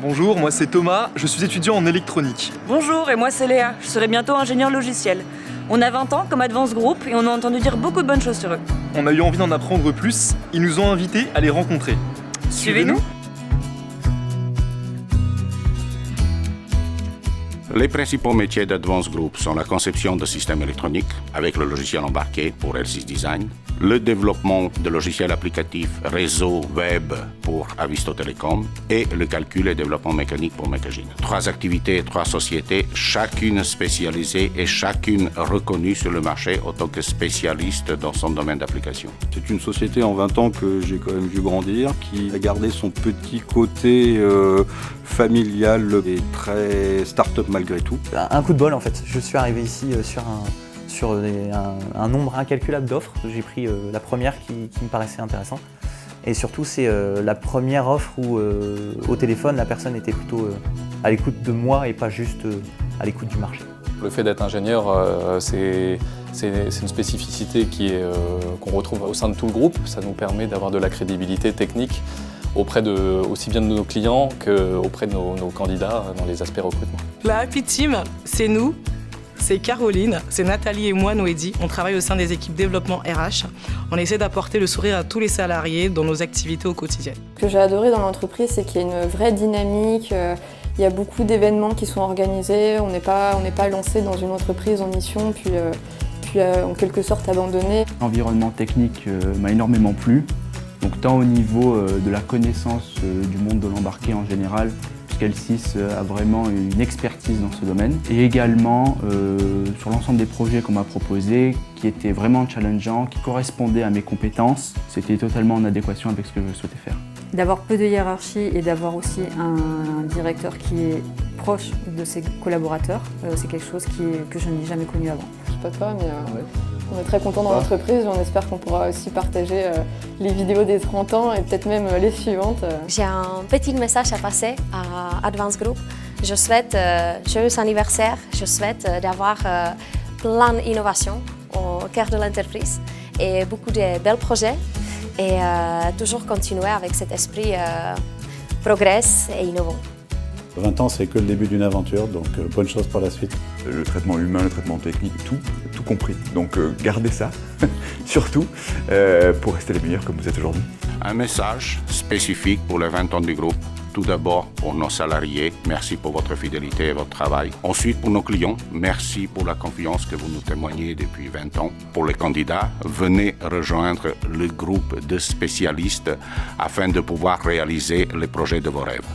Bonjour, moi c'est Thomas, je suis étudiant en électronique. Bonjour, et moi c'est Léa, je serai bientôt ingénieur logiciel. On a 20 ans comme Advance Group et on a entendu dire beaucoup de bonnes choses sur eux. On a eu envie d'en apprendre plus, ils nous ont invités à les rencontrer. Suivez-nous. Les principaux métiers d'Advance Group sont la conception de systèmes électroniques avec le logiciel embarqué pour L6 Design, le développement de logiciels applicatifs réseau web pour Avisto Telecom et le calcul et développement mécanique pour Mecagine. 3 activités et 3 sociétés, chacune spécialisée et chacune reconnue sur le marché en tant que spécialiste dans son domaine d'application. C'est une société en 20 ans que j'ai quand même vu grandir, qui a gardé son petit côté familial et très start-up malgré tout. Un coup de bol en fait, je suis arrivé ici sur un nombre incalculable d'offres. J'ai pris la première qui me paraissait intéressante. Et surtout c'est la première offre où au téléphone la personne était plutôt à l'écoute de moi et pas juste à l'écoute du marché. Le fait d'être ingénieur, c'est une spécificité qu'on retrouve au sein de tout le groupe. Ça nous permet d'avoir de la crédibilité technique auprès aussi bien de nos clients qu'auprès de nos candidats dans les aspects recrutement. La Happy Team, c'est nous, c'est Caroline, c'est Nathalie et moi, Noédi. On travaille au sein des équipes développement RH. On essaie d'apporter le sourire à tous les salariés dans nos activités au quotidien. Ce que j'ai adoré dans l'entreprise, c'est qu'il y a une vraie dynamique. Il y a beaucoup d'événements qui sont organisés. On n'est pas lancé dans une entreprise en mission, puis en quelque sorte abandonné. L'environnement technique m'a énormément plu. Donc tant au niveau de la connaissance du monde de l'embarqué en général, puisqu'L6 a vraiment une expertise dans ce domaine, et également sur l'ensemble des projets qu'on m'a proposés, qui étaient vraiment challengeants, qui correspondaient à mes compétences. C'était totalement en adéquation avec ce que je souhaitais faire. D'avoir peu de hiérarchie et d'avoir aussi un directeur qui est proche de ses collaborateurs, c'est quelque chose que je n'ai jamais connu avant. Je sais pas, mais on est très contents dans l'entreprise. On espère qu'on pourra aussi partager les vidéos des 30 ans et peut-être même les suivantes. J'ai un petit message à passer à Advance Group. Je souhaite joyeux anniversaire. Je souhaite d'avoir plein d'innovations au cœur de l'entreprise et beaucoup de bels projets et toujours continuer avec cet esprit progresse et innovant. 20 ans, c'est que le début d'une aventure, donc bonne chose pour la suite. Le traitement humain, le traitement technique, tout compris. Donc gardez ça, surtout, pour rester les meilleurs comme vous êtes aujourd'hui. Un message spécifique pour les 20 ans du groupe. Tout d'abord pour nos salariés, merci pour votre fidélité et votre travail. Ensuite pour nos clients, merci pour la confiance que vous nous témoignez depuis 20 ans. Pour les candidats, venez rejoindre le groupe de spécialistes afin de pouvoir réaliser les projets de vos rêves.